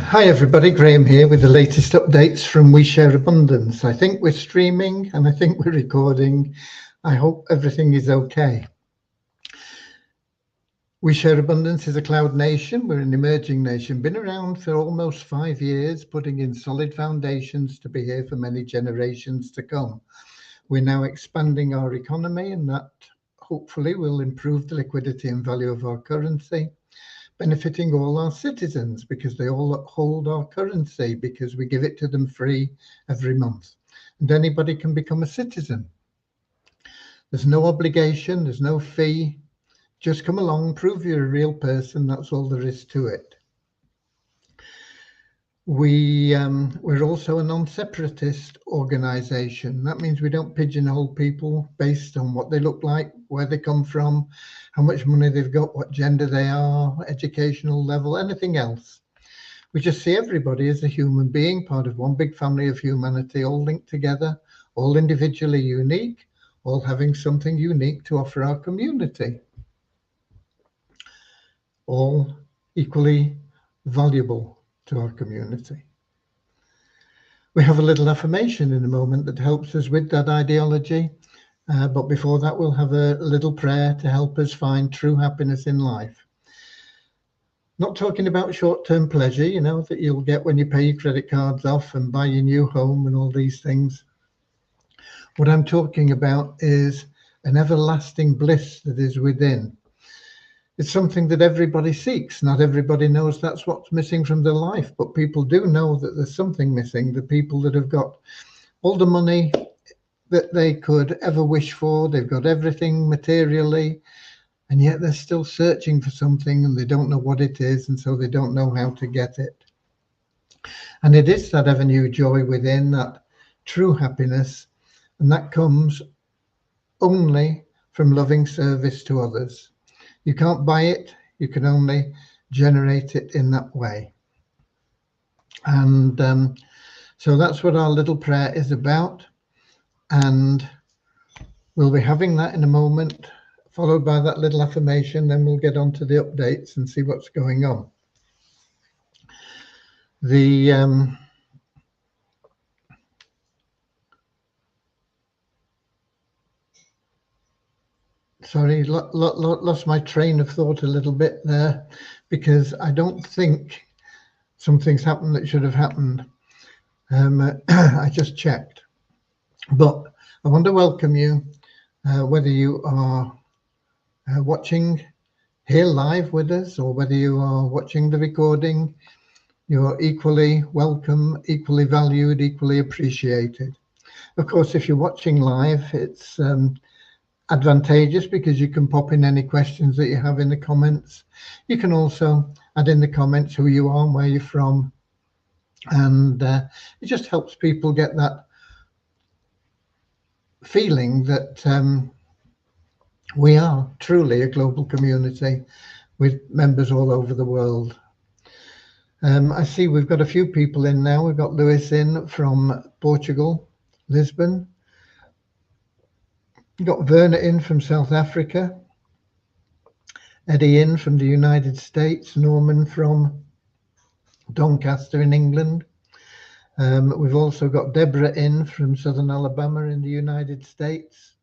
Hi everybody, Graham here with the latest updates from We Share Abundance. I think we're streaming and I think we're recording. I hope everything is okay. We Share Abundance is a cloud nation. We're an emerging nation, been around for almost 5 years, putting in solid foundations to be here for many generations to come. We're now expanding our economy, and that hopefully will improve the liquidity and value of our currency, benefiting all our citizens because they all hold our currency because we give it to them free every month. And anybody can become a citizen. There's no obligation, there's no fee. Just come along, prove you're a real person. That's all there is to it. We're also a non-separatist organization. That means we don't pigeonhole people based on what they look like, where they come from, how much money they've got, what gender they are, educational level, anything else. We just see everybody as a human being, part of one big family of humanity, all linked together, all individually unique, all having something unique to offer our community, all equally valuable to our community. We have a little affirmation in a moment that helps us with that ideology, but before that we'll have a little prayer to help us find true happiness in life. Not talking about short-term pleasure, you know, that you'll get when you pay your credit cards off and buy your new home and all these things. What I'm talking about is an everlasting bliss that is within. It's something that everybody seeks. Not everybody knows that's what's missing from their life, but people do know that there's something missing. The people that have got all the money that they could ever wish for, they've got everything materially, and yet they're still searching for something and they don't know what it is, and so they don't know how to get it. And it is that ever new joy within, that true happiness, and that comes only from loving service to others. You can't buy it, you can only generate it in that way. And so that's what our little prayer is about. And we'll be having that in a moment, followed by that little affirmation. Then we'll get on to the updates and see what's going on. Sorry, lost my train of thought a little bit there, because I don't think something's happened that should have happened. I just checked. But I want to welcome you, whether you are watching here live with us or whether you are watching the recording. You're equally welcome, equally valued, equally appreciated. Of course, if you're watching live, it's advantageous because you can pop in any questions that you have in the comments. You can also add in the comments who you are and where you're from, and it just helps people get that feeling that we are truly a global community with members all over the world. I see we've got a few people in now. We've got Lewis in from Portugal, Lisbon. We've got Verna in from South Africa, Eddie in from the United States, Norman from Doncaster in England. We've also got Deborah in from Southern Alabama in the United States,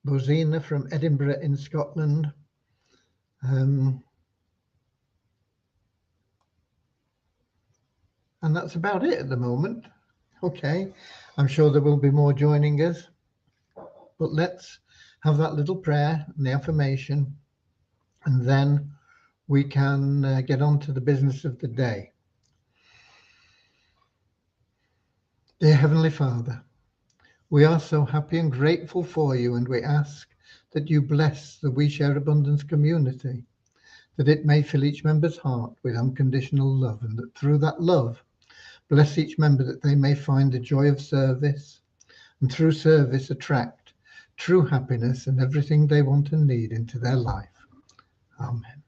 Bozina from Edinburgh in Scotland, and that's about it at the moment. Okay, I'm sure there will be more joining us. But let's have that little prayer and the affirmation, and then we can get on to the business of the day. Dear Heavenly Father, we are so happy and grateful for you, and we ask that you bless the We Share Abundance community, that it may fill each member's heart with unconditional love, and that through that love, bless each member that they may find the joy of service, and through service attract true happiness and everything they want and need into their life. Amen.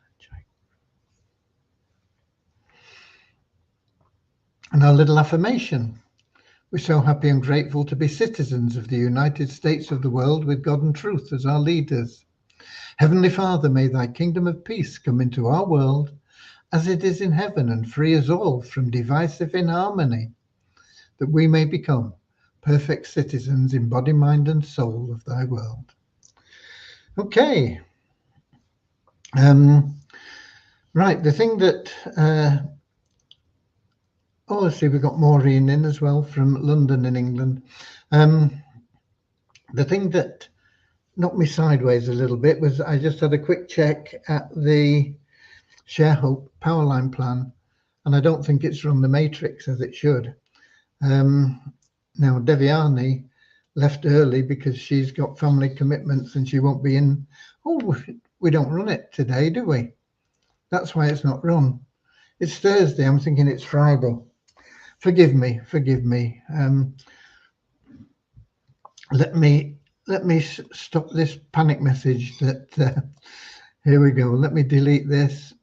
And our little affirmation. We're so happy and grateful to be citizens of the United States of the world with God and truth as our leaders. Heavenly Father, may thy kingdom of peace come into our world as it is in heaven, and free us all from divisive inharmony, that we may become perfect citizens in body, mind, and soul of thy world. Okay. Right, the thing that, oh, let's see, we've got Maureen in as well from London in England. The thing that knocked me sideways a little bit was I just had a quick check at the Share Hope Powerline plan, and I don't think it's run the matrix as it should. Now, Deviani left early because she's got family commitments and she won't be in. Oh, we don't run it today, do we? That's why it's not run. It's Thursday. I'm thinking it's Friday. Forgive me. Let me stop this panic message that here we go. Let me delete this.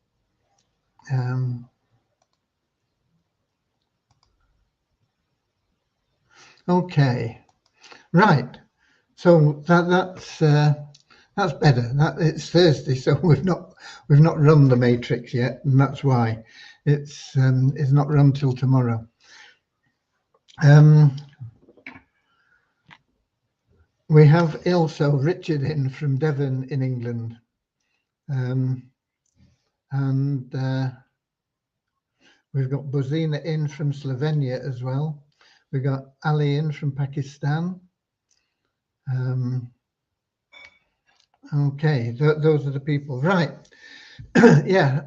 Okay, right. So that's better. It's Thursday, so we've not run the matrix yet, and that's why it's not run till tomorrow. We have also Richard in from Devon in England, and we've got Bozina in from Slovenia as well. We've got Ali in from Pakistan. Okay, those are the people, right? Yeah,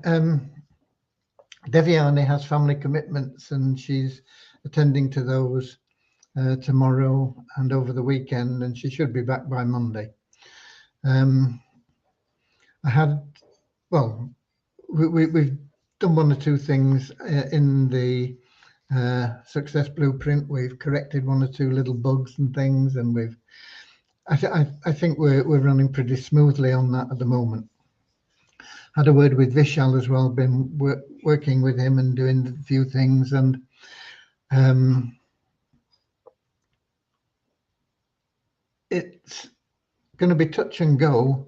Deviani has family commitments and she's attending to those tomorrow and over the weekend, and she should be back by Monday. We've done one or two things in the success blueprint. We've corrected one or two little bugs and things, and I think we're running pretty smoothly on that at the moment. Had a word with Vishal as well, been working with him and doing a few things, and it's going to be touch and go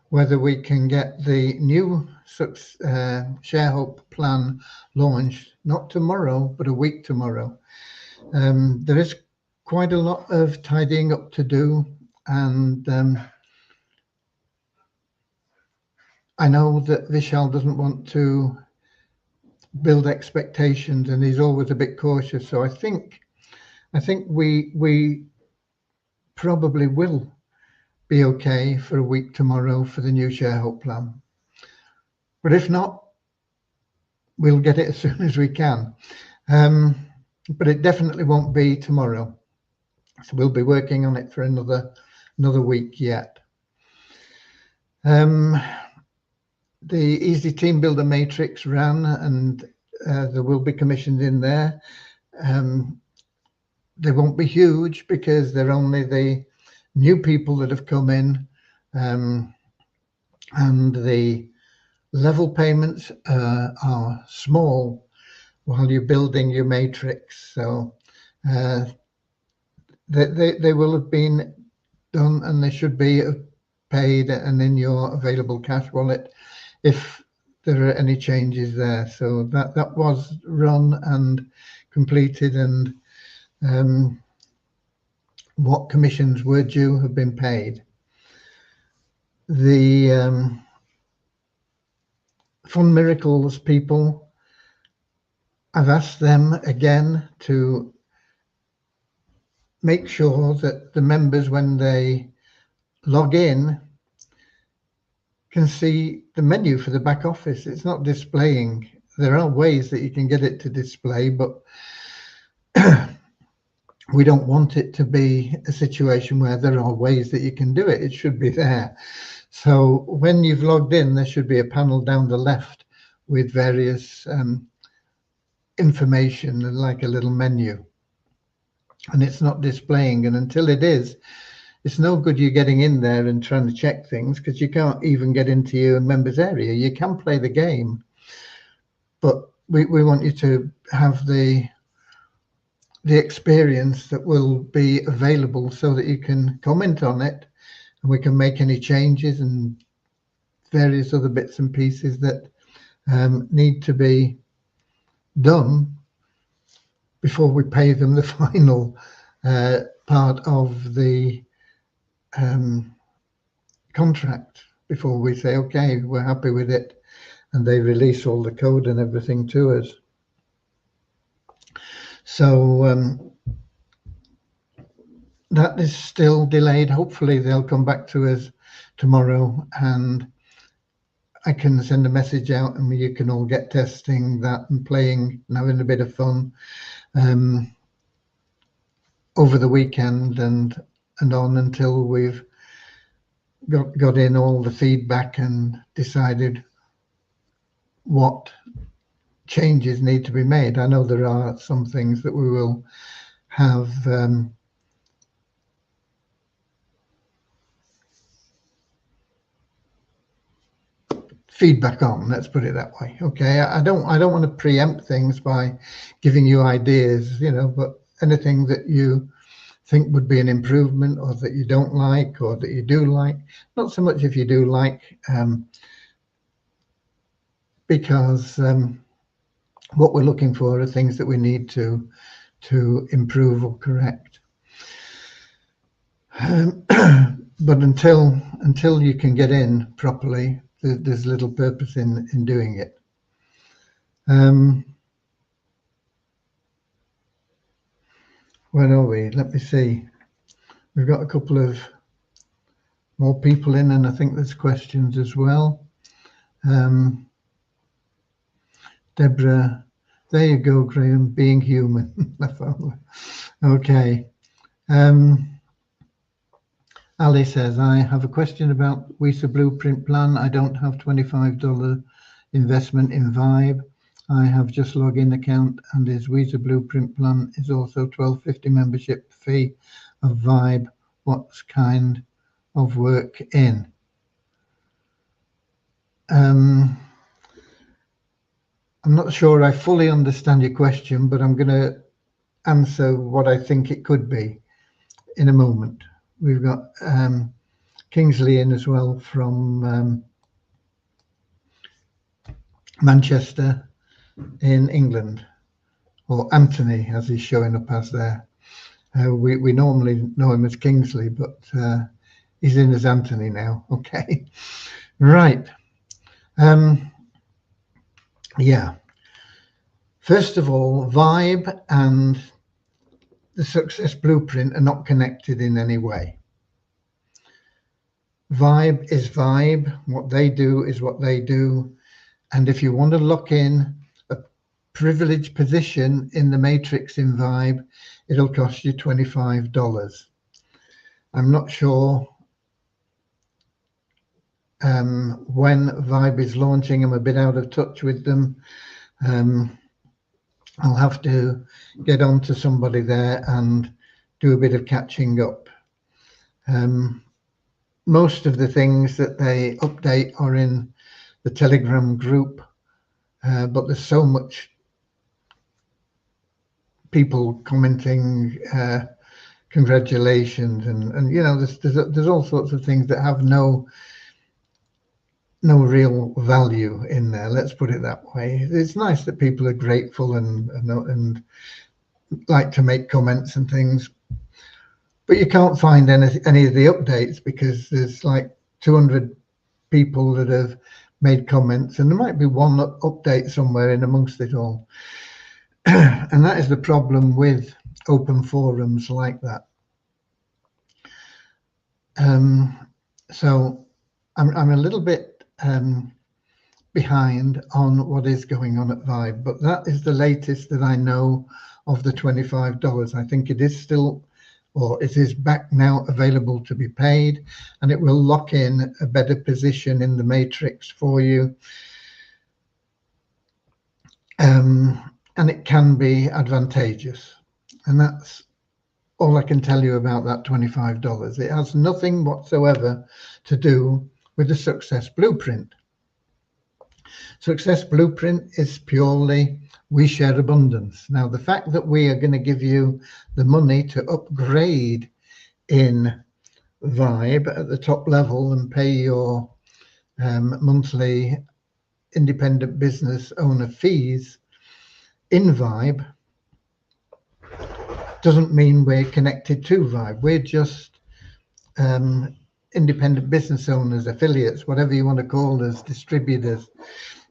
whether we can get the new Share Hope plan launched, not tomorrow, but a week tomorrow. There is quite a lot of tidying up to do, and I know that Vishal doesn't want to build expectations, and he's always a bit cautious. So I think we probably will be okay for a week tomorrow for the new Share Hope plan. But if not, we'll get it as soon as we can. But it definitely won't be tomorrow. So we'll be working on it for another week yet. The Easy Team Builder Matrix ran, and there will be commissions in there. They won't be huge because they're only the new people that have come in, and the level payments are small while you're building your matrix. So they will have been done, and they should be paid and in your available cash wallet if there are any changes there. So that was run and completed, and what commissions were due have been paid. The Fund Miracles people, I've asked them again to make sure that the members, when they log in, can see the menu for the back office. It's not displaying. There are ways that you can get it to display, but we don't want it to be a situation where there are ways that you can do it. It should be there. So when you've logged in, there should be a panel down the left with various information, like a little menu, and it's not displaying. And until it is, it's no good you getting in there and trying to check things, because you can't even get into your members area. You can play the game, but we want you to have the experience that will be available so that you can comment on it, and we can make any changes and various other bits and pieces that need to be done before we pay them the final part of the contract, before we say, okay, we're happy with it, and they release all the code and everything to us. So that is still delayed. Hopefully they'll come back to us tomorrow and I can send a message out and you can all get testing that and playing and having a bit of fun over the weekend and on until we've got in all the feedback and decided what changes need to be made. I know there are some things that we will have feedback on, let's put it that way. Okay, I don't want to preempt things by giving you ideas, you know, but anything that you think would be an improvement or that you don't like or that you do like, not so much if you do like, because what we're looking for are things that we need to improve or correct. But until you can get in properly, there's little purpose in doing it. Where are we? Let me see. We've got a couple of more people in, and I think there's questions as well. Deborah, there you go, Graham, being human. Okay. Ali says, I have a question about WISA Blueprint Plan. I don't have $25 investment in Vibe. I have just login account, and his WISA Blueprint Plan is also $12.50 membership fee of Vibe. What's kind of work in? I'm not sure I fully understand your question, but I'm going to answer what I think it could be in a moment. We've got Kingsley in as well from Manchester in England, or Anthony as he's showing up as there. We normally know him as Kingsley, but he's in as Anthony now. Okay, right. Yeah. First of all, Vibe and the Success Blueprint are not connected in any way. Vibe is Vibe. What they do is what they do. And if you want to lock in a privileged position in the matrix in Vibe, it'll cost you $25. I'm not sure when Vibe is launching. I'm a bit out of touch with them. I'll have to get on to somebody there and do a bit of catching up. Most of the things that they update are in the Telegram group, but there's so much people commenting congratulations, and you know, there's all sorts of things that have no real value in there. Let's put it that way. It's nice that people are grateful and like to make comments and things, but you can't find any of the updates because there's like 200 people that have made comments, and there might be one update somewhere in amongst it all. And that is the problem with open forums like that. So I'm a little bit behind on what is going on at Vibe, but that is the latest that I know of the $25. I think it is still, or it is back now available to be paid, and it will lock in a better position in the matrix for you. And it can be advantageous. And that's all I can tell you about that $25. It has nothing whatsoever to do with the Success Blueprint. Success Blueprint is purely we share abundance. Now, the fact that we are going to give you the money to upgrade in Vibe at the top level and pay your monthly independent business owner fees in Vibe doesn't mean we're connected to Vibe. We're just independent business owners, affiliates, whatever you want to call us, distributors,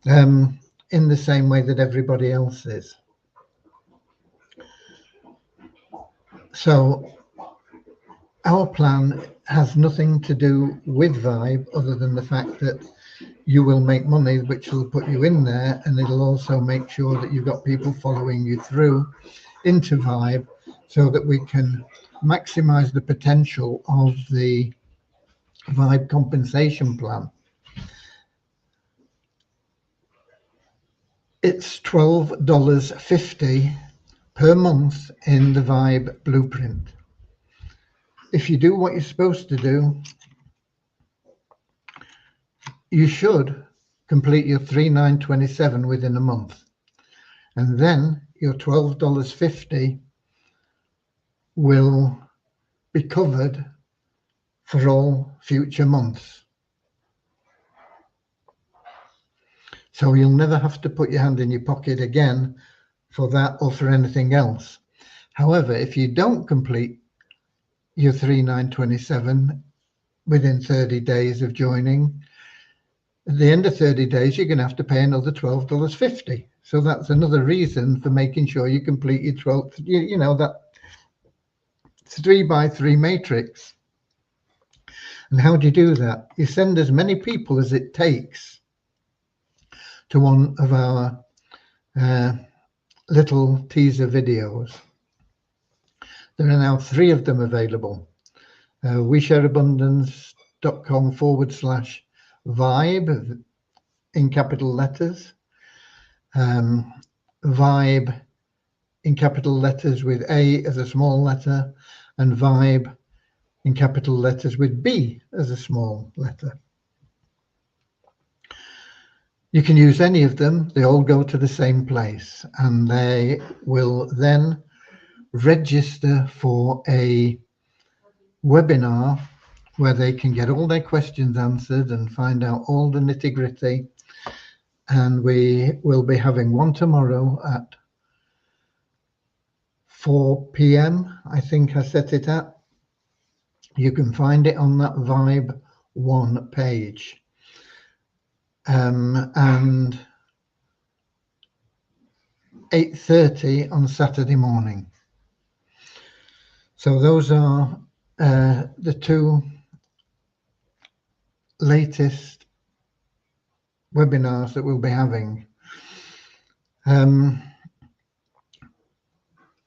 in the same way that everybody else is. So our plan has nothing to do with Vibe other than the fact that you will make money, which will put you in there, and it'll also make sure that you've got people following you through into Vibe so that we can maximize the potential of the Vibe compensation plan. It's $12.50 per month in the Vibe blueprint. If you do what you're supposed to do, you should complete your 3,927 within a month. And then your $12.50 will be covered for all future months. So you'll never have to put your hand in your pocket again for that or for anything else. However, if you don't complete your 3,927 within 30 days of joining, at the end of 30 days, you're going to have to pay another $12.50. So that's another reason for making sure you complete your 12, you know, that 3x3 matrix. And how do you do that? You send as many people as it takes to one of our little teaser videos. There are now 3 of them available. WeShareAbundance.com/Vibe in capital letters. Vibe in capital letters with A as a small letter, and Vibe in capital letters with B as a small letter. You can use any of them. They all go to the same place, and they will then register for a webinar where they can get all their questions answered and find out all the nitty-gritty. And we will be having one tomorrow at 4 p.m. I think I set it at. You can find it on that Vibe 1 page. And 8:30 on Saturday morning. So those are the 2 latest webinars that we'll be having.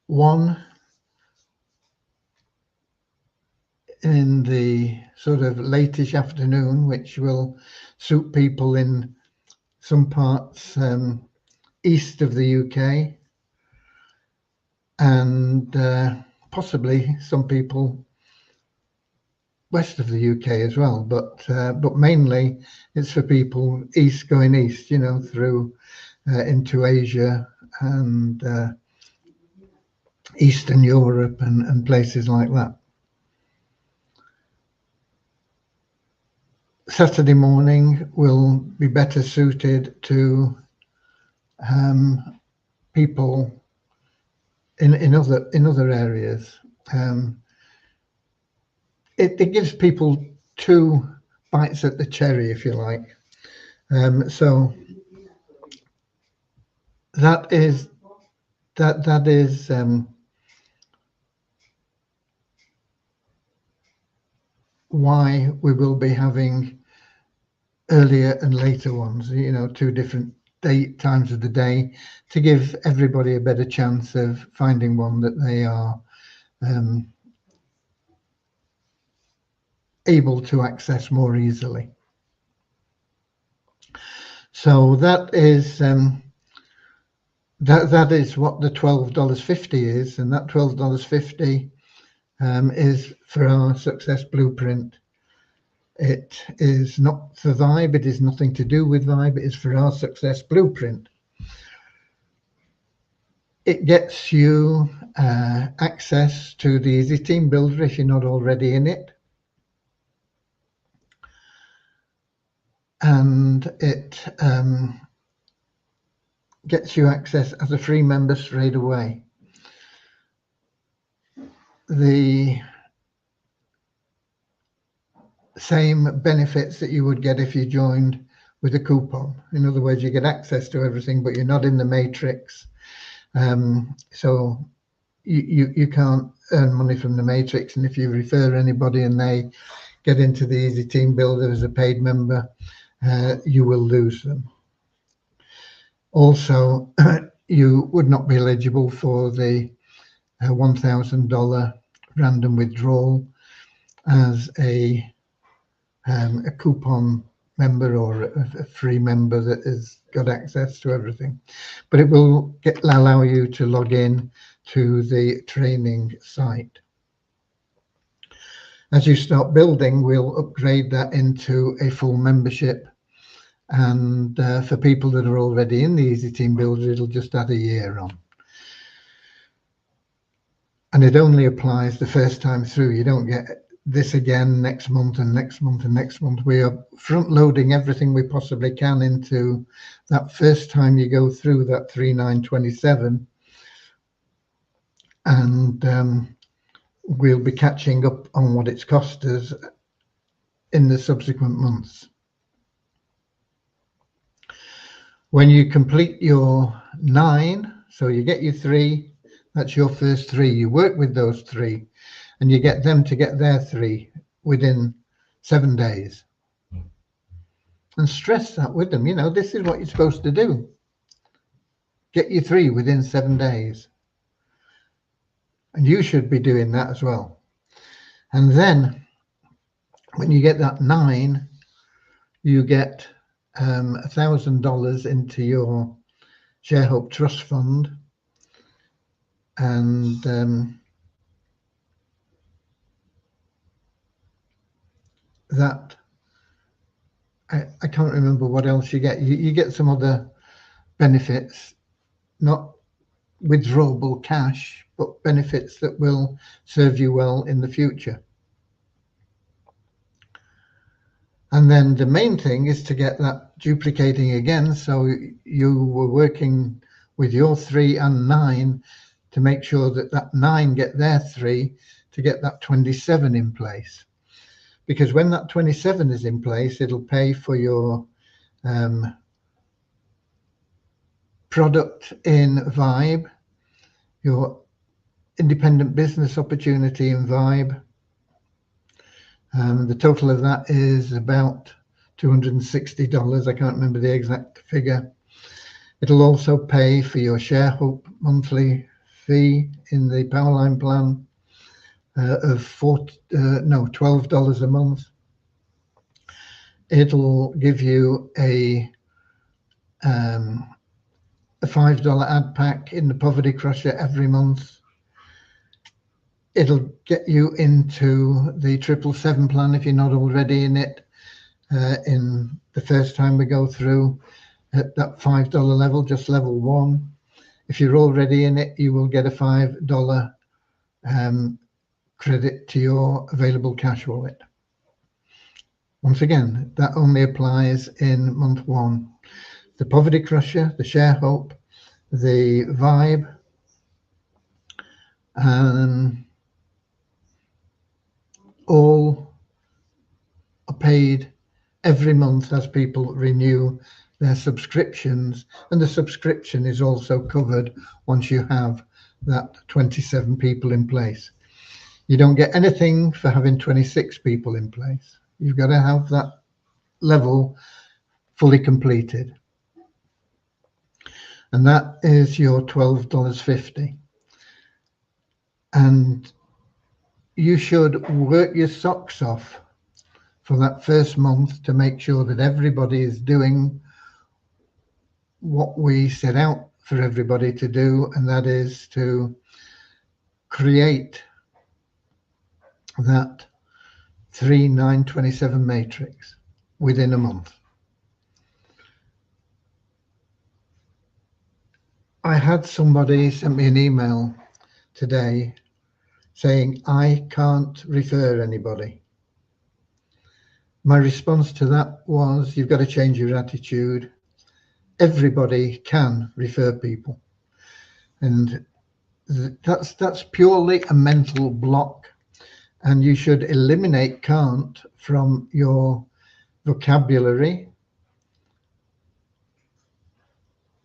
One in the sort of latish afternoon, which will suit people in some parts east of the UK, and possibly some people west of the UK as well, but mainly it's for people going east, you know, through into Asia and Eastern Europe and places like that. Saturday morning will be better suited to people in other areas. It gives people 2 bites at the cherry, if you like. So that is why we will be having earlier and later ones, you know, 2 different times of the day, to give everybody a better chance of finding one that they are able to access more easily. So that is that is what the $12.50 is, and that $12.50 is for our success blueprint. It is not for Vibe, it is nothing to do with Vibe, it is for our success blueprint. It gets you access to the Easy Team Builder if you're not already in it. And it gets you access as a free member straight away. The same benefits that you would get if you joined with a coupon. In other words, you get access to everything, but you're not in the matrix. So you can't earn money from the matrix. And if you refer anybody and they get into the Easy Team Builder as a paid member, you will lose them. Also, you would not be eligible for the $1,000 random withdrawal as a coupon member or a free member that has got access to everything. But it will allow you to log in to the training site. As you start building, we'll upgrade that into a full membership. And for people that are already in the Easy Team Builder, it'll just add a year on. And it only applies the first time through. You don't get this again next month and next month and next month. We are front loading everything we possibly can into that first time you go through that 3927. And we'll be catching up on what it's cost us in the subsequent months. When you complete your 9, so you get your 3, that's your first 3. You work with those 3 and you get them to get their 3 within 7 days. And stress that with them. You know, this is what you're supposed to do. Get your 3 within 7 days. And you should be doing that as well. And then when you get that 9, you get $1,000 into your ShareHope Trust Fund. And that, I can't remember what else you get. You get some other benefits, not withdrawable cash, but benefits that will serve you well in the future. And then the main thing is to get that duplicating again. So you were working with your 3 and 9 to make sure that that 9 get their 3 to get that 27 in place. Because when that 27 is in place, it'll pay for your product in Vibe, your independent business opportunity in Vibe. The total of that is about $260. I can't remember the exact figure. It'll also pay for your ShareHope monthly fee in the Powerline plan of $12 a month. It'll give you a $5 ad pack in the Poverty Crusher every month. It'll get you into the 777 plan if you're not already in it. In the first time we go through at that $5 level, just level 1. If you're already in it, you will get a $5 credit to your available cash wallet. Once again, that only applies in month 1. The Poverty Crusher, the ShareHope, the Vibe, all are paid every month as people renew their subscriptions, and the subscription is also covered once you have that 27 people in place. You don't get anything for having 26 people in place. You've got to have that level fully completed. And that is your $12.50. And you should work your socks off for that first month to make sure that everybody is doing what we set out for everybody to do, and that is to create that 3-9-27 matrix within a month. I had somebody send me an email today saying, I can't refer anybody. My response to that was, you've got to change your attitude. everybody can refer people. And that's purely a mental block. And you should eliminate can't from your vocabulary,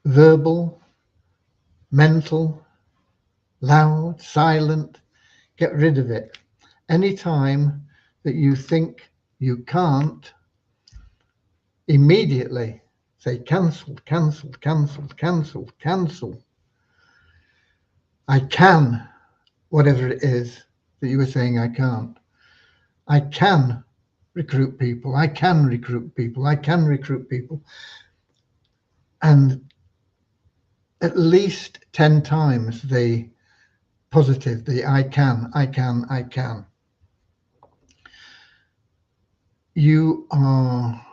verbal, mental, loud, silent. Get rid of it. Anytime that you think you can't, immediately say cancel, cancel, cancel, cancel, cancel. I can, whatever it is that you were saying I can't. I can recruit people. I can recruit people. I can recruit people. And at least 10 times the positive, the I can, I can, I can. You are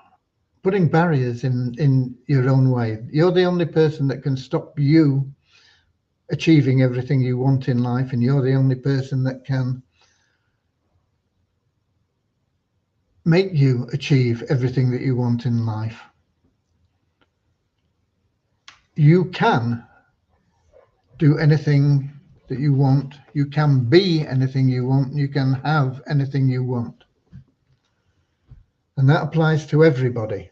putting barriers in your own way. You're the only person that can stop you achieving everything you want in life, and you're the only person that can make you achieve everything that you want in life. You can do anything that you want. You can be anything you want. You can have anything you want. And that applies to everybody.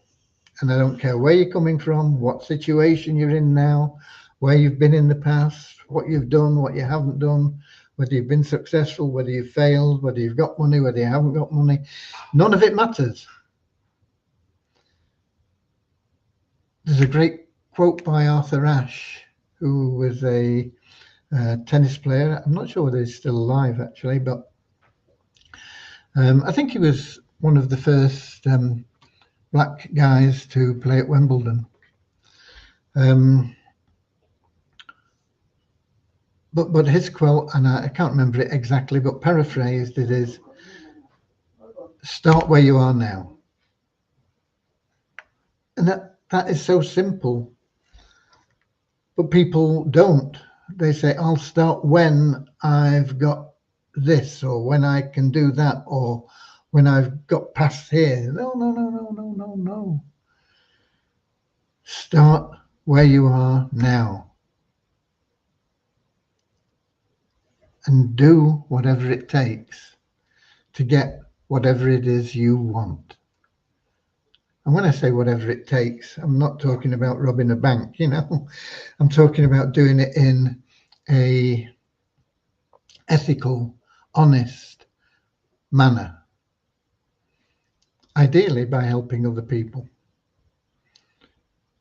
And I don't care where you're coming from, what situation you're in now, where you've been in the past, what you've done, what you haven't done, whether you've been successful, whether you've failed, whether you've got money, whether you haven't got money. None of it matters. There's a great quote by Arthur Ashe, who was a tennis player. I'm not sure whether he's still alive, actually, but I think he was one of the first black guys to play at Wimbledon. But his quote, and I can't remember it exactly, but paraphrased, it is, start where you are now. And that is so simple. But people don't. They say, I'll start when I've got this, or when I can do that, or when I've got past here. No, no, no, no, no, no, no. Start where you are now. And do whatever it takes to get whatever it is you want. And when I say whatever it takes, I'm not talking about robbing a bank, I'm talking about doing it in a ethical, honest manner. Ideally by helping other people.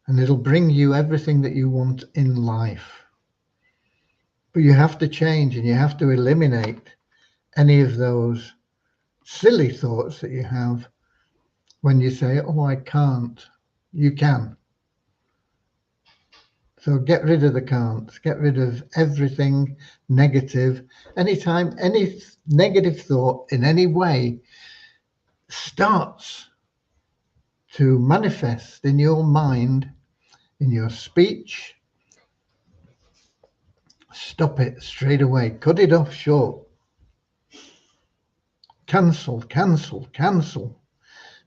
And it'll bring you everything that you want in life. But you have to change, and you have to eliminate any of those silly thoughts that you have when you say, oh, I can't. You can. So get rid of the can'ts, get rid of everything negative. Anytime any negative thought in any way starts to manifest in your mind, in your speech, stop it straight away. Cut it off short. Cancel, cancel, cancel.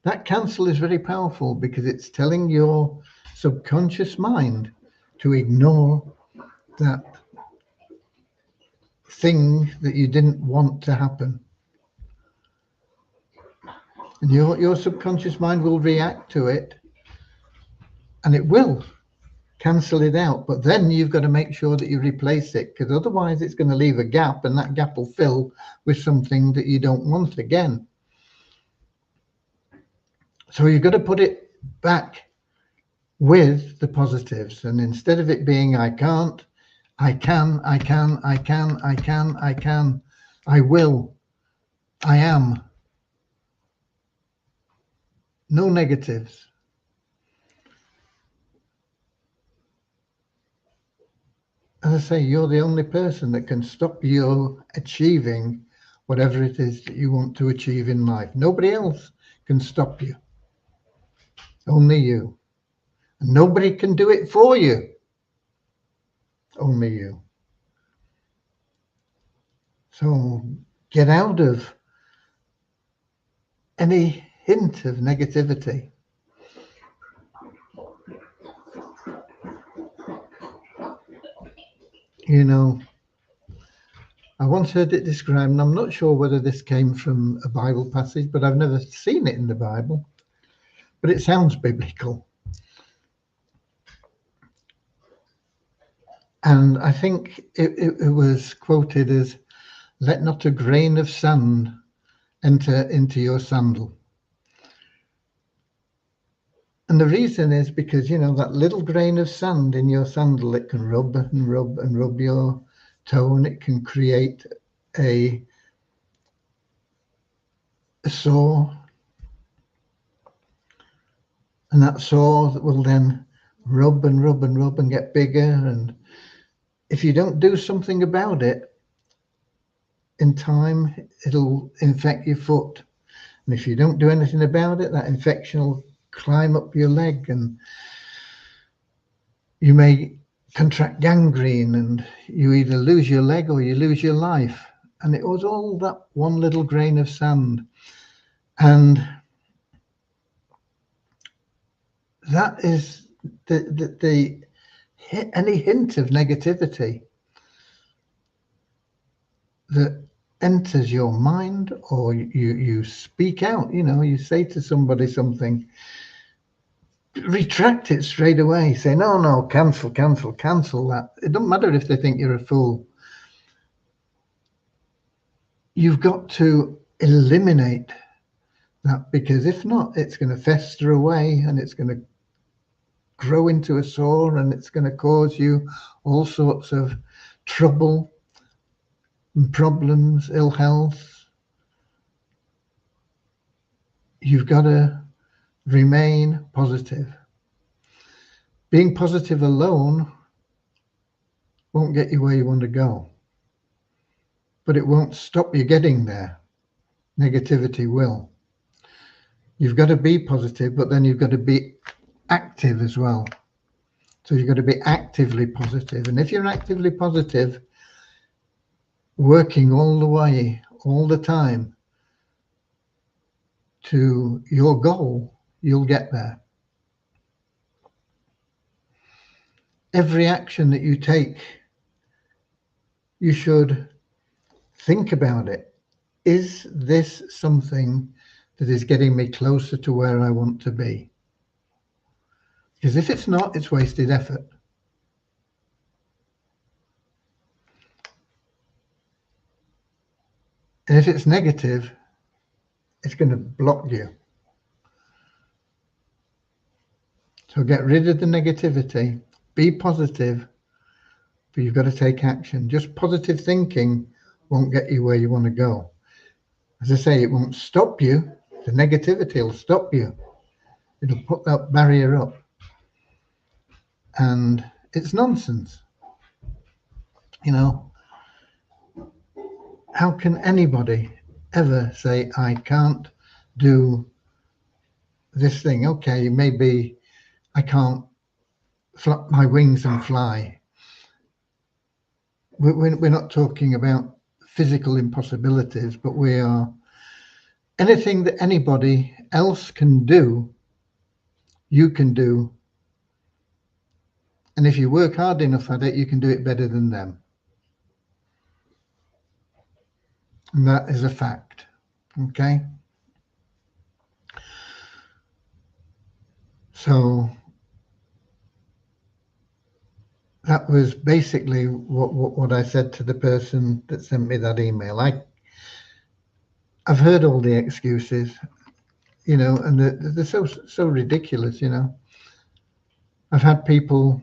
That cancel is very powerful because it's telling your subconscious mind to ignore that thing that you didn't want to happen. And your subconscious mind will react to it, and it will cancel it out. But then you've got to make sure that you replace it, because otherwise it's going to leave a gap, and that gap will fill with something that you don't want again. So you've got to put it back with the positives. And instead of it being I can't, I can, I can, I can, I can, I can, I will, I am. No negatives. As I say, you're the only person that can stop you achieving whatever it is that you want to achieve in life. Nobody else can stop you. Only you. And nobody can do it for you. Only you. So get out of any hint of negativity. You know, I once heard it described, and I'm not sure whether this came from a Bible passage, but I've never seen it in the Bible, but it sounds biblical. And I think it was quoted as, "Let not a grain of sand enter into your sandal." And the reason is because, you know, that little grain of sand in your sandal, it can rub and rub and rub your toe, and it can create a sore. And that sore will then rub and rub and rub and get bigger. And if you don't do something about it, in time, it'll infect your foot. And if you don't do anything about it, that infection will climb up your leg, and you may contract gangrene, and you either lose your leg or you lose your life. And it was all that one little grain of sand. And that is the any hint of negativity that enters your mind, or you speak out, you know, you say to somebody something, retract it straight away. Say, no, cancel that. It doesn't matter if they think you're a fool. You've got to eliminate that, because if not, it's going to fester away, and it's going to grow into a sore, and it's going to cause you all sorts of trouble and problems, ill health. You've got to remain positive. Being positive alone won't get you where you want to go, but it won't stop you getting there. Negativity will. You've got to be positive, but then you've got to be active as well. So you've got to be actively positive. And if you're actively positive, working all the way, all the time to your goal, you'll get there. Every action that you take, you should think about it. Is this something that is getting me closer to where I want to be? Because if it's not, it's wasted effort. And if it's negative, it's going to block you. So get rid of the negativity, be positive, but you've got to take action. Just positive thinking won't get you where you want to go. As I say, it won't stop you. The negativity will stop you. It'll put that barrier up. And it's nonsense. You know, how can anybody ever say, I can't do this thing? Okay, maybe I can't flap my wings and fly. We're not talking about physical impossibilities, but we are anything that anybody else can do, you can do. And if you work hard enough at it, you can do it better than them. And that is a fact. Okay. So that was basically what I said to the person that sent me that email. I've heard all the excuses, you know, and they're so ridiculous, you know. I've had people,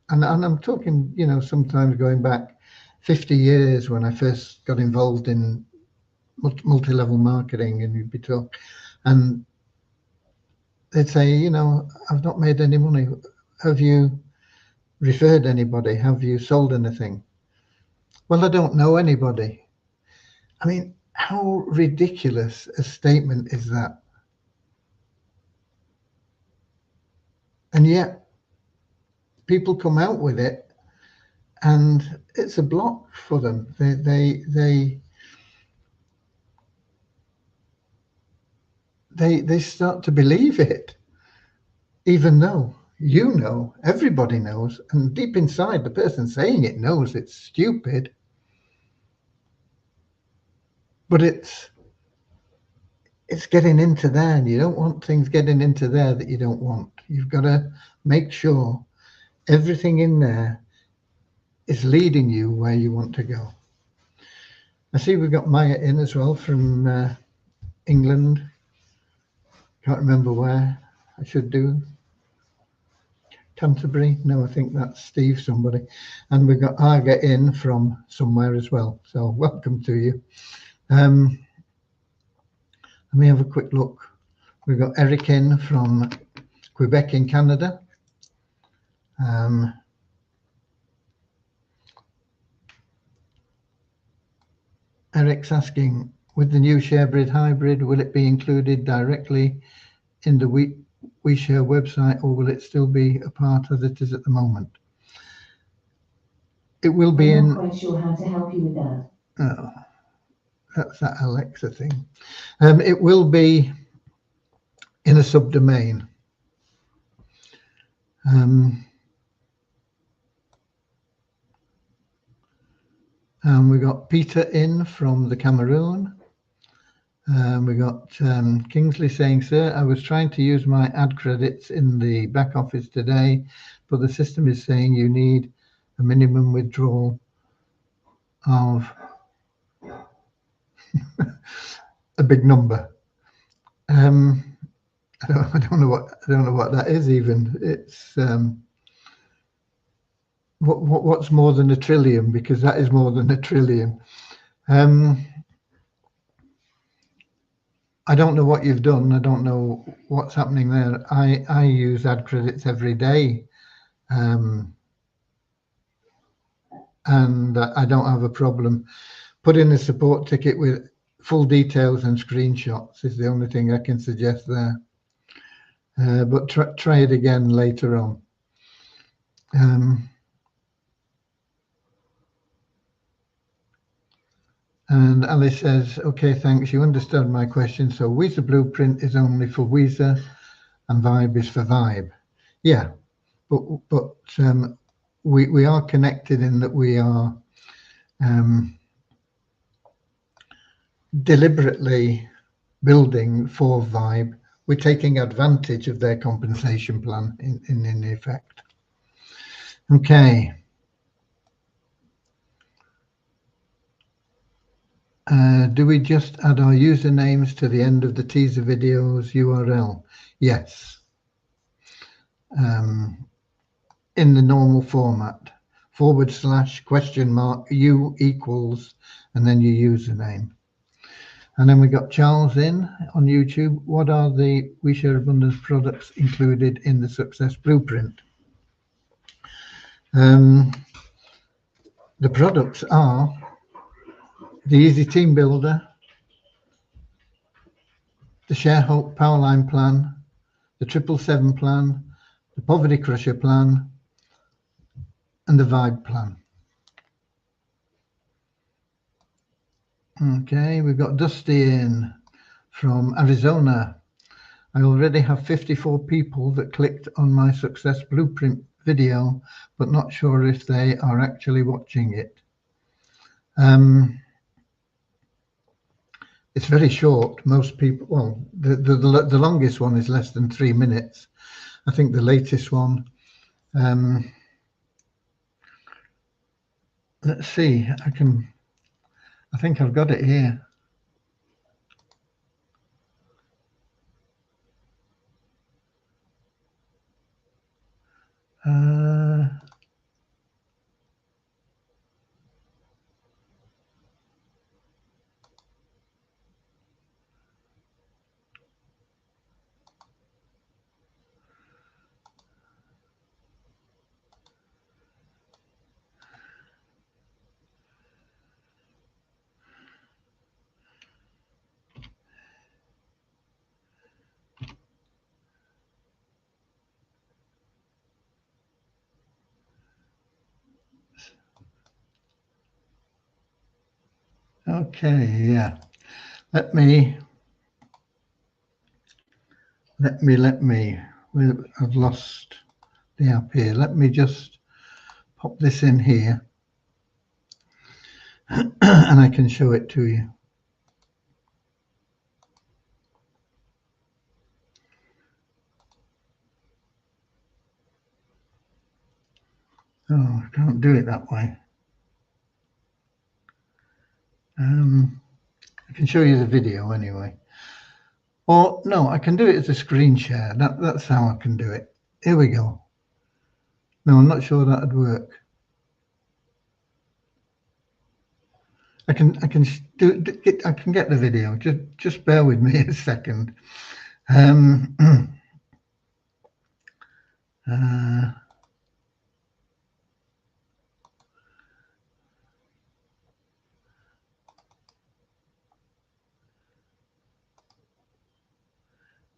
and I'm talking, you know, sometimes going back 50 years when I first got involved in multi-level marketing, and you'd be talking, and they'd say, you know, I've not made any money. Have you referred anybody? Have you sold anything? Well, I don't know anybody. I mean, how ridiculous a statement is that? And yet people come out with it, and it's a block for them. They start to believe it, even though, You know, everybody knows, and deep inside, the person saying it knows it's stupid. But it's getting into there, and you don't want things getting into there that you don't want. You've got to make sure everything in there is leading you where you want to go. I see we've got Maya in as well from England. Can't remember where. I should do. Canterbury? No, I think that's Steve somebody. And we've got Arga in from somewhere as well. So welcome to you. Let me have a quick look. We've got Eric in from Quebec in Canada. Eric's asking, with the new ShareBrid hybrid, will it be included directly in the WeShare website, or will it still be a part as it is at the moment? It will be in. I'm not quite sure how to help you with that. Oh, that's that Alexa thing. It will be in a subdomain. And we got Peter in from the Cameroon. We got Kingsley saying, sir, I was trying to use my ad credits in the back office today, but the system is saying you need a minimum withdrawal of a big number. I don't know what that is even. It's what's more than a trillion, because that is more than a trillion. I don't know what you've done. I don't know what's happening there. I use ad credits every day, and I don't have a problem. Put in a support ticket with full details and screenshots is the only thing I can suggest there. But try it again later on. And Alice says, okay, thanks. You understand my question. So Weezer Blueprint is only for Weezer and Vibe is for Vibe. Yeah, but we are connected in that we are deliberately building for Vibe. We're taking advantage of their compensation plan in effect. Okay. Do we just add our usernames to the end of the teaser videos URL? Yes. In the normal format, / U equals, and then your username. And then we got Charles in on YouTube. What are the WeShare Abundance products included in the Success Blueprint? The products are the Easy Team Builder, the Share Hope Powerline Plan, the 777 Plan, the Poverty Crusher Plan, and the Vibe Plan. Okay, we've got Dusty in from Arizona. I already have 54 people that clicked on my Success Blueprint video, but not sure if they are actually watching it. It's very short. Most people, well, the longest one is less than 3 minutes. I think the latest one, let's see, I think I've got it here. Okay, yeah. Let me. I've lost the app here. Let me just pop this in here and I can show it to you. Oh, I can't do it that way. I can show you the video anyway. Or no, I can do it as a screen share. That's how I can do it. Here we go. No, I'm not sure that'd work. I can get the video. Just bear with me a second.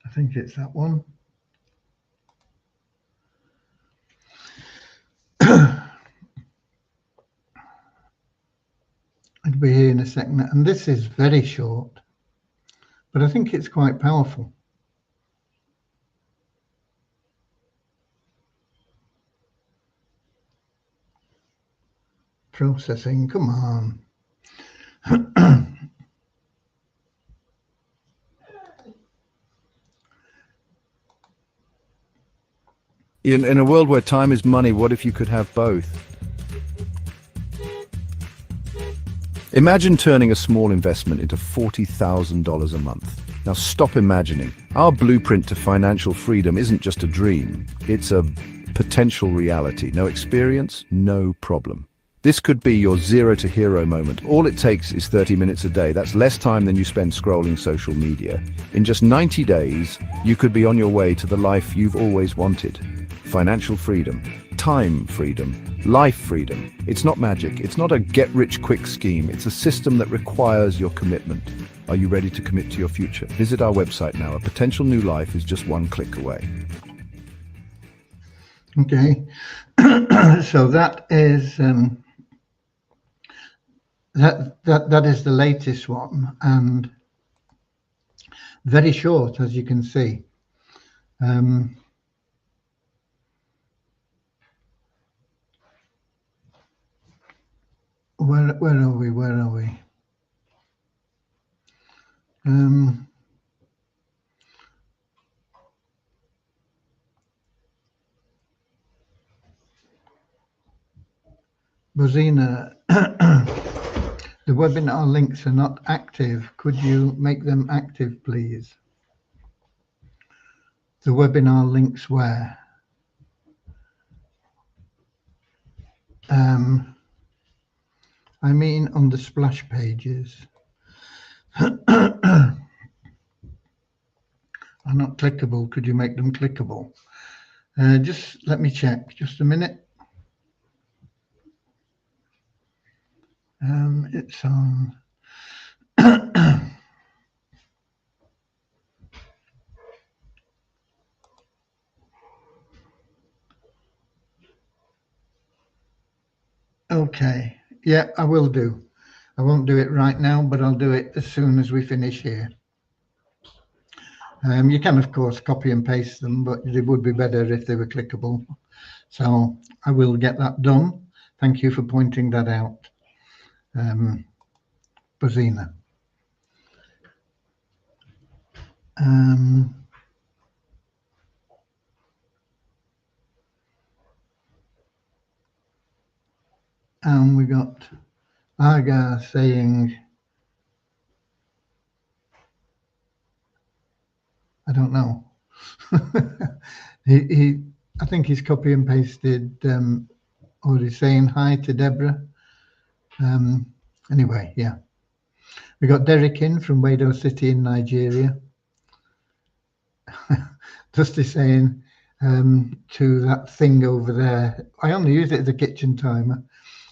I think it's that one. It'll be here in a second. And this is very short, but I think it's quite powerful. Processing, come on. In a world where time is money, what if you could have both? Imagine turning a small investment into $40,000 a month. Now stop imagining. Our blueprint to financial freedom isn't just a dream, it's a potential reality. No experience, no problem. This could be your zero to hero moment. All it takes is 30 minutes a day. That's less time than you spend scrolling social media. In just 90 days, you could be on your way to the life you've always wanted. Financial freedom, time freedom, life freedom. It's not magic. It's not a get-rich-quick scheme. It's a system that requires your commitment. Are you ready to commit to your future? Visit our website now. A potential new life is just one click away. Okay, so that is that is the latest one, and very short, as you can see. Where are we? Where are we? Bozina, the webinar links are not active. Could you make them active, please? The webinar links where? I mean on the splash pages. Are not clickable. Could you make them clickable? Just let me check. Just a minute. It's on. Okay. Yeah, I will do. I won't do it right now, but I'll do it as soon as we finish here. You can, of course, copy and paste them, but it would be better if they were clickable. So I will get that done. Thank you for pointing that out, Bozina. And we got Aga saying, I don't know. I think he's copy and pasted, or he's saying hi to Deborah. Anyway, yeah. We got Derek in from Wado City in Nigeria. Dusty saying to that thing over there, I only use it as a kitchen timer.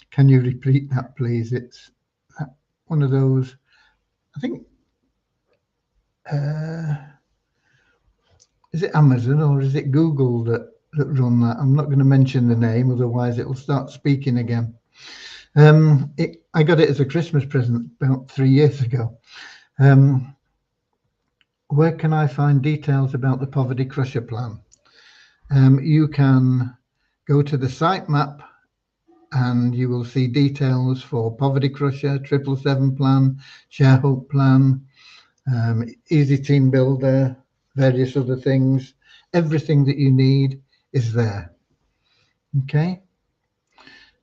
Can you repeat that, please? It's one of those, I think, is it Amazon or is it Google that run that? I'm not going to mention the name, otherwise it will start speaking again. I got it as a Christmas present about 3 years ago. Where can I find details about the Poverty Crusher plan? You can go to the site map and you will see details for Poverty Crusher, 777 plan, Share Hope plan, Easy Team Builder, various other things. Everything that you need is there. Okay.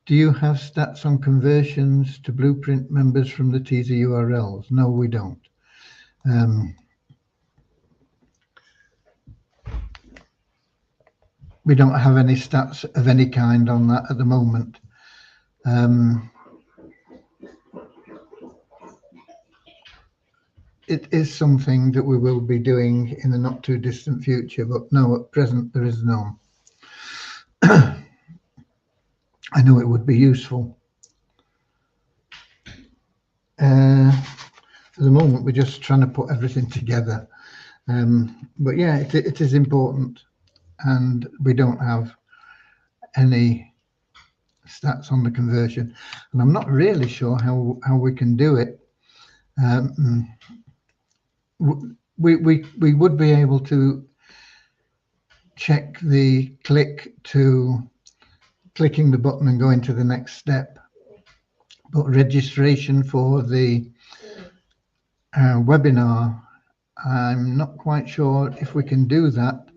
Do you have stats on conversions to Blueprint members from the teaser URLs? No, we don't. We don't have any stats of any kind on that at the moment. It is something that we will be doing in the not too distant future, but no, at present there is none. I know it would be useful. For the moment, we're just trying to put everything together. But yeah, it is important, and we don't have any stats on the conversion, and I'm not really sure how we can do it. We would be able to check the clicking the button and going to the next step, but registration for the webinar, I'm not quite sure if we can do that.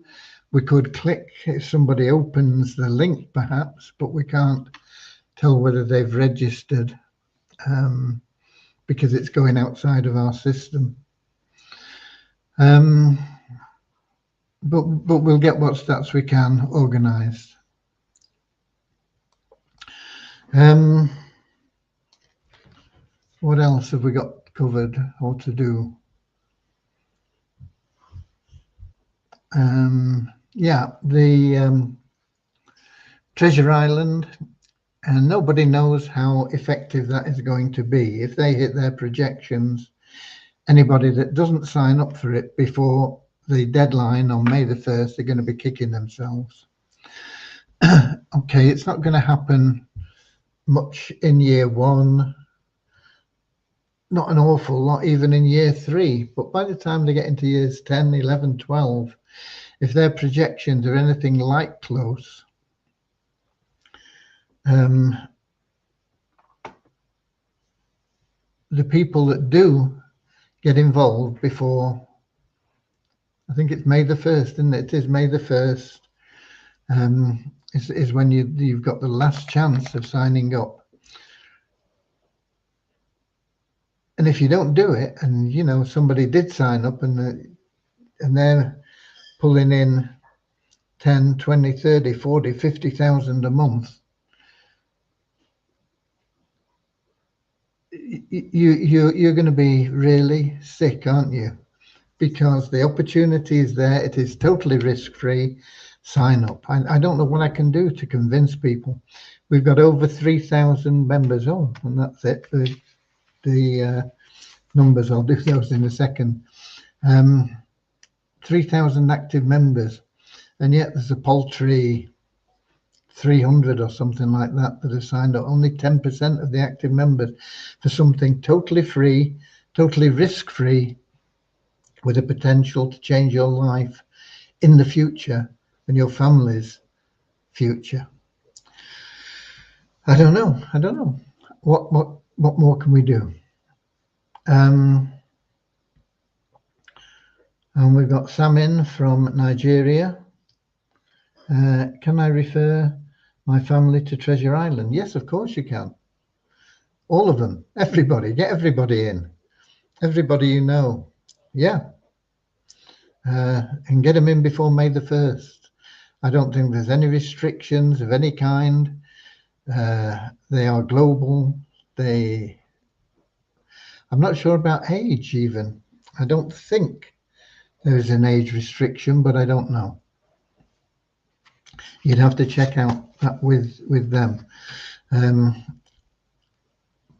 We could click if somebody opens the link perhaps, but we can't tell whether they've registered because it's going outside of our system. But we'll get what stats we can organised. What else have we got covered or to do? Yeah, the Treasure Island, and nobody knows how effective that is going to be. If they hit their projections, anybody that doesn't sign up for it before the deadline on May the 1st are going to be kicking themselves. Okay, it's not going to happen much in year 1, not an awful lot even in year 3, but by the time they get into years 10, 11, 12, if their projections are anything like close, the people that do get involved before, I think it's May the 1st, isn't it? It is May the 1st, is when you've got the last chance of signing up. And if you don't do it, and you know somebody did sign up and they're pulling in 10, 20, 30, 40, 50,000 a month, you're going to be really sick, aren't you? Because the opportunity is there. It is totally risk-free. Sign up. I don't know what I can do to convince people. We've got over 3,000 members. Oh, and that's it for the numbers. I'll do those in a second. 3,000 active members, and yet there's a paltry 300 or something like that have signed up. Only 10% of the active members for something totally free, totally risk-free, with a potential to change your life in the future and your family's future. I don't know. What more can we do? And we've got Samin from Nigeria. Can I refer my family to Treasure Island? Yes, of course you can. All of them, everybody, get everybody in. Everybody you know. Yeah. And get them in before May the 1st. I don't think there's any restrictions of any kind. They are global. I'm not sure about age even. I don't think there is an age restriction, but I don't know. You'd have to check out that with them.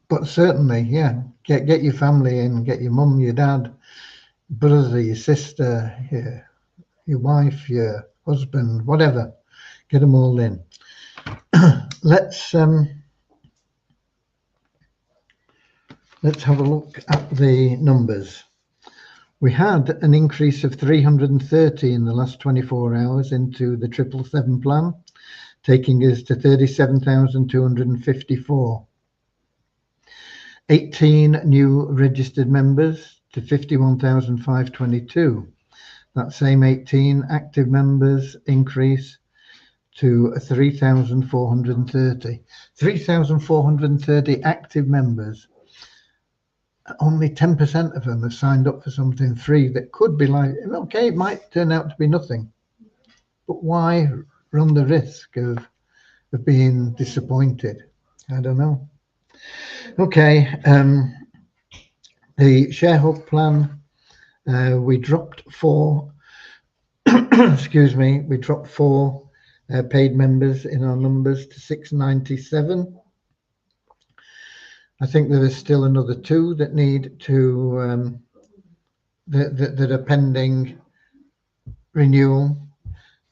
But certainly, yeah, get your family in, get your mum, your dad, brother, your sister, your wife, your husband, whatever. Get them all in. Let's have a look at the numbers. We had an increase of 330 in the last 24 hours into the 777 plan taking us to 37,254. 18 new registered members to 51,522. That same 18 active members increase to 3,430. 3,430 active members. Only 10% of them have signed up for something free that could be like, okay, it might turn out to be nothing. But why run the risk of being disappointed? I don't know. Okay, the share hub plan, we dropped 4, excuse me, we dropped 4 paid members in our numbers to 697. I think there is still another 2 that need to, that are pending renewal.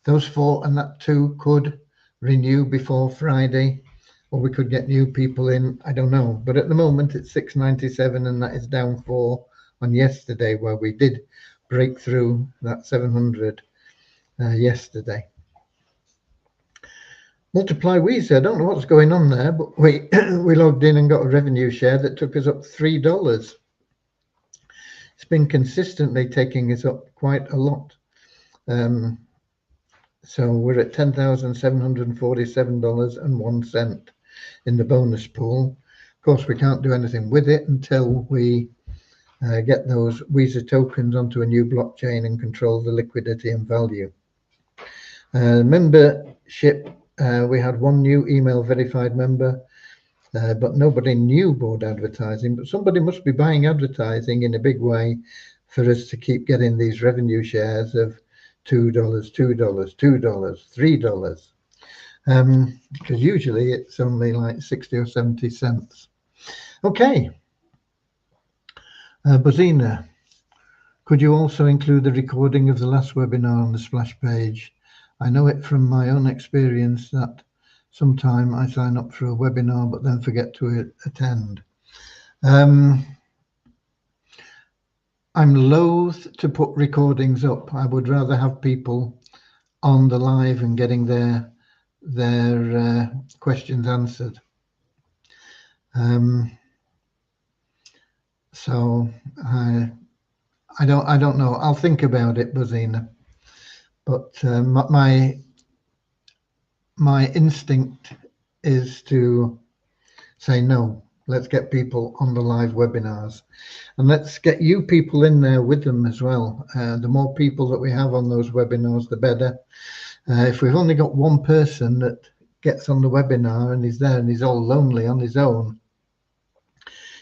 Those 4 and that 2 could renew before Friday, or we could get new people in. I don't know, but at the moment it's 697, and that is down 4 on yesterday, where we did break through that 700 yesterday. Multiply Weezer, I don't know what's going on there, but we logged in and got a revenue share that took us up $3. It's been consistently taking us up quite a lot. So we're at $10,747.01 in the bonus pool. Of course, we can't do anything with it until we get those Weezer tokens onto a new blockchain and control the liquidity and value. Membership, we had 1 new email verified member, but nobody new bought advertising. But somebody must be buying advertising in a big way for us to keep getting these revenue shares of $2, $2, $2, $3, because usually it's only like 60 or 70 cents. Okay, Bozina, could you also include the recording of the last webinar on the splash page? I know it from my own experience that sometime I sign up for a webinar but then forget to attend. I'm loath to put recordings up. I would rather have people on the live and getting their questions answered. So I don't know. I'll think about it, Bozina. But my instinct is to say no. Let's get people on the live webinars, and let's get you people in there with them as well. The more people that we have on those webinars, the better. If we've only got 1 person that gets on the webinar and he's there and he's all lonely on his own,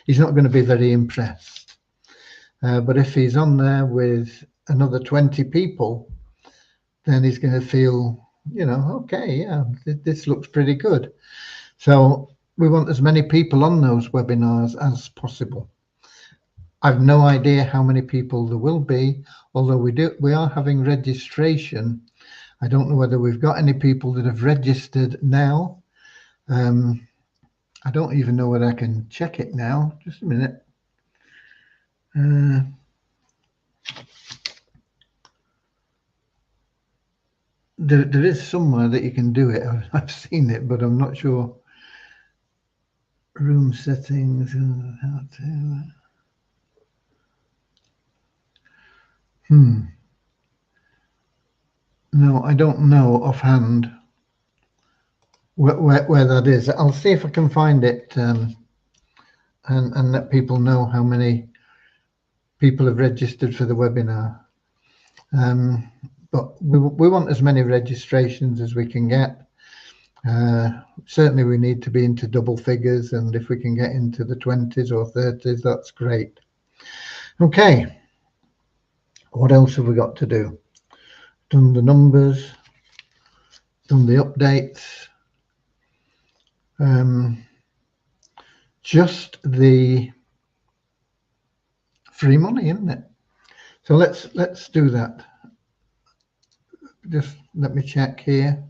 he's not going to be very impressed. But if he's on there with another 20 people, then he's going to feel, you know, okay, yeah, this looks pretty good. So we want as many people on those webinars as possible. I've no idea how many people there will be, although we are having registration. I don't know whether we've got any people that have registered now. I don't even know whether I can check it now. Just a minute. There is somewhere that you can do it. I've seen it, but I'm not sure. Room settings and how to. No, I don't know offhand where that is. I'll see if I can find it and let people know how many people have registered for the webinar. But we want as many registrations as we can get. Certainly we need to be into double figures, and if we can get into the 20s or 30s, that's great. Okay, what else have we got to do? Done the numbers, done the updates, just the free money, isn't it? So let's do that. Just let me check here.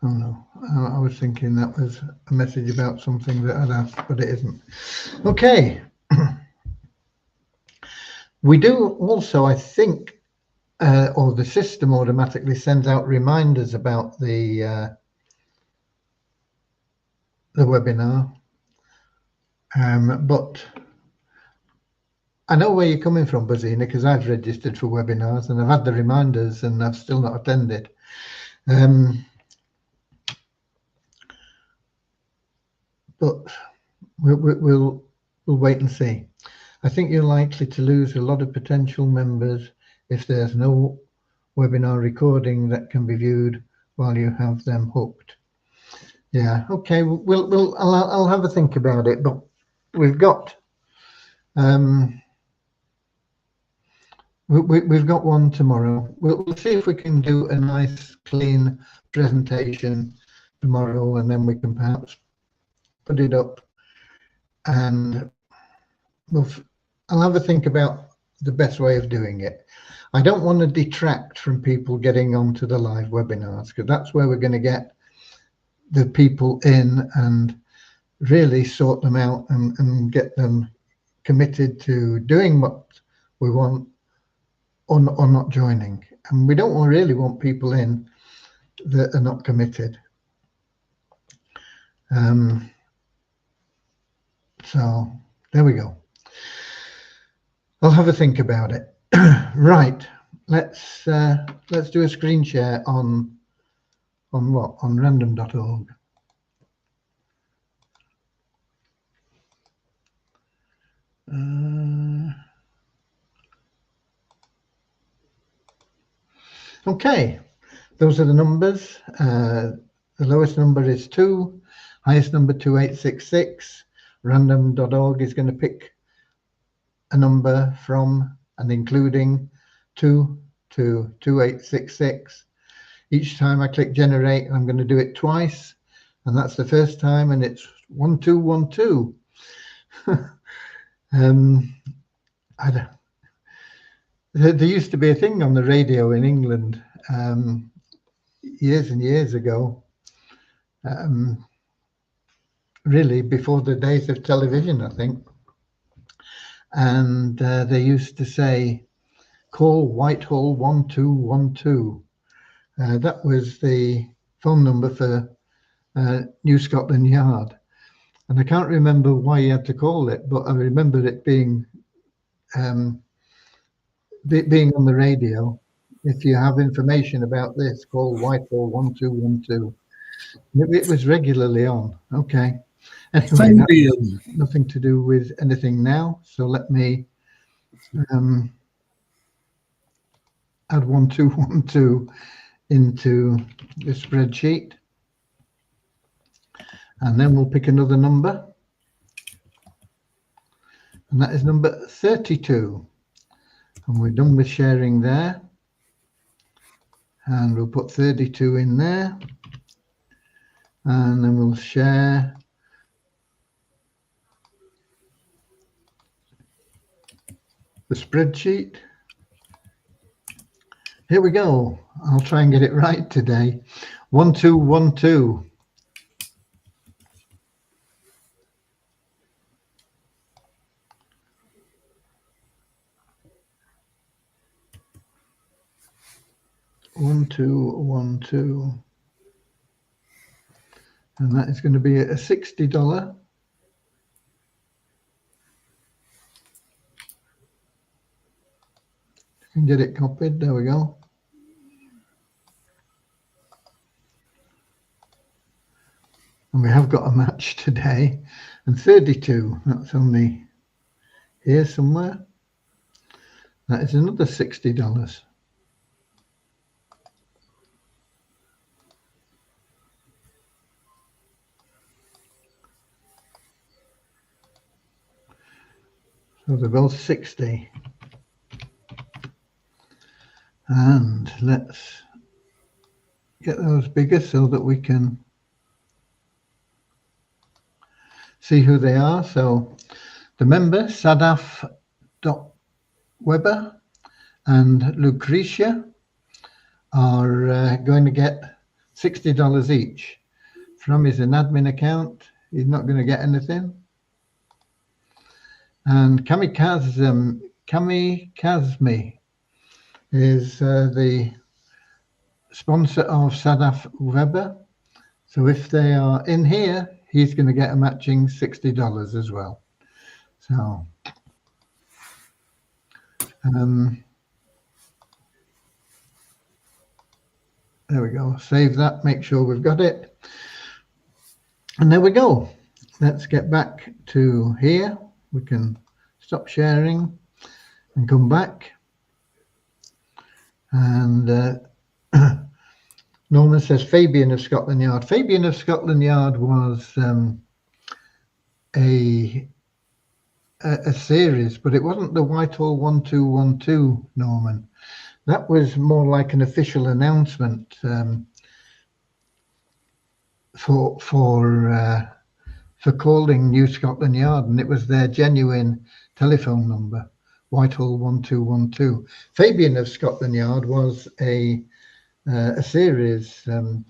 Oh no, I was thinking that was a message about something that I'd asked, but it isn't. Okay. We do also, I think, or the system automatically sends out reminders about the webinar. But I know where you're coming from, Buzzina, because I've registered for webinars and I've had the reminders and I've still not attended. But we'll wait and see. I think you're likely to lose a lot of potential members if there's no webinar recording that can be viewed while you have them hooked. Yeah, okay. I'll have a think about it. But we've got we've got one tomorrow. We'll see if we can do a nice clean presentation tomorrow, and then we can perhaps put it up, and I'll have a think about the best way of doing it. I don't want to detract from people getting onto the live webinars, because that's where we're going to get the people in and really sort them out and get them committed to doing what we want, or not joining. And we don't really want people in that are not committed. So there we go. I'll have a think about it. Right, let's do a screen share on what? On random.org. Okay, those are the numbers. The lowest number is 2, highest number 2866. Random.org is going to pick a number from and including 2 to 2866. Each time I click generate, I'm going to do it twice, and that's the first time, and it's 1212. There used to be a thing on the radio in England years and years ago, really before the days of television, I think. And they used to say, call Whitehall 1212. That was the phone number for New Scotland Yard. And I can't remember why you had to call it, but I remember it being on the radio. If you have information about this, call Whitehall 1212. It was regularly on. Okay. Anyway, nothing to do with anything now. So let me add 1212 into the spreadsheet. And then we'll pick another number. And that is number 32. And we're done with sharing there. And we'll put 32 in there. And then we'll share the spreadsheet. Here we go. I'll try and get it right today. 1212. One, two, and that is going to be a $60. You can get it copied. There we go. And we have got a match today. And 32, that's only here somewhere. That is another $60. So they're both 60. And let's get those bigger so that we can see who they are. So the member, Sadaf.Weber and Lucretia, are going to get $60 each. From his an admin account, he's not going to get anything. And Kamikazmi is the sponsor of Sadaf Weber. So if they are in here, he's going to get a matching $60 as well. So there we go. Save that. Make sure we've got it. And there we go. Let's get back to here. We can stop sharing and come back. And Norman says Fabian of Scotland Yard. Fabian of Scotland Yard was a series, but it wasn't the Whitehall 1212, Norman. That was more like an official announcement for calling New Scotland Yard, and it was their genuine telephone number, Whitehall 1212. Fabian of Scotland Yard was a series, and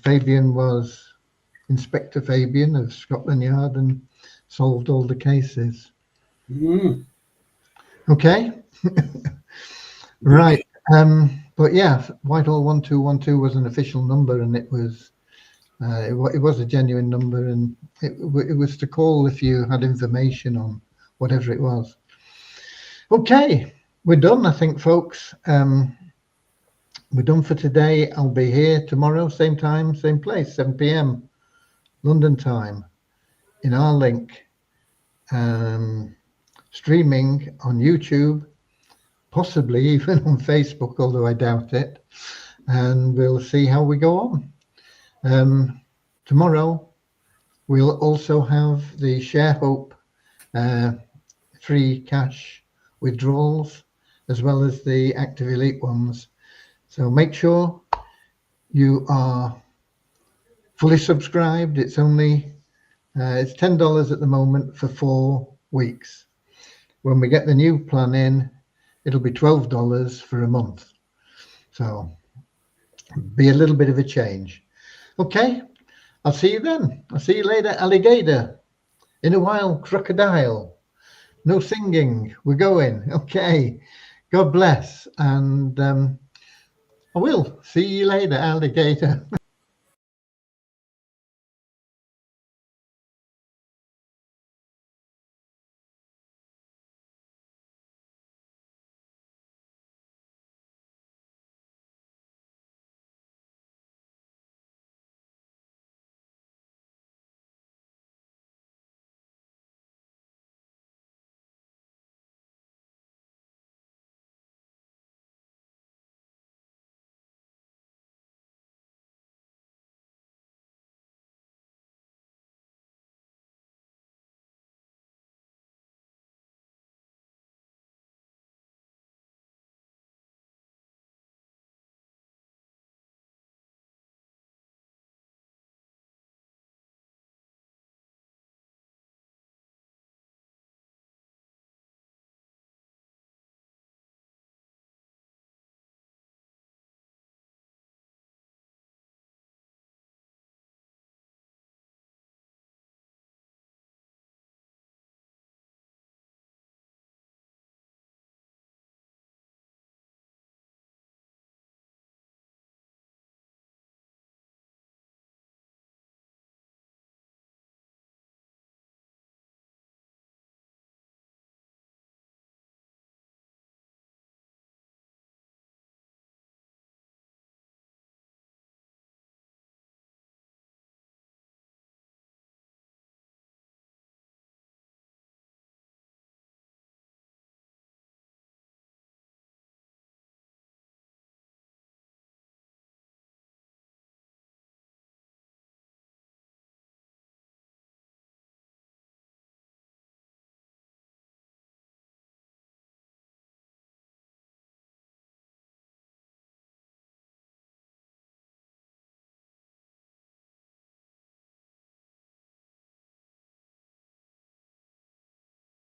Fabian was Inspector Fabian of Scotland Yard and solved all the cases. Okay. Right. But yeah, Whitehall 1212 was an official number, and it was a genuine number, and it was to call if you had information on whatever it was. Okay, we're done, I think, folks. We're done for today. I'll be here tomorrow, same time, same place, 7 p.m. London time, in our link, streaming on YouTube, possibly even on Facebook, although I doubt it. And we'll see how we go on. Tomorrow, we'll also have the Share Hope free cash withdrawals, as well as the Active Elite ones. So make sure you are fully subscribed. It's only it's $10 at the moment for 4 weeks. When we get the new plan in, it'll be $12 for a month. So be a little bit of a change. Okay, I'll see you then. I'll see you later, alligator. In a while, crocodile. No singing. We're going. Okay. God bless. And I will see you later, alligator.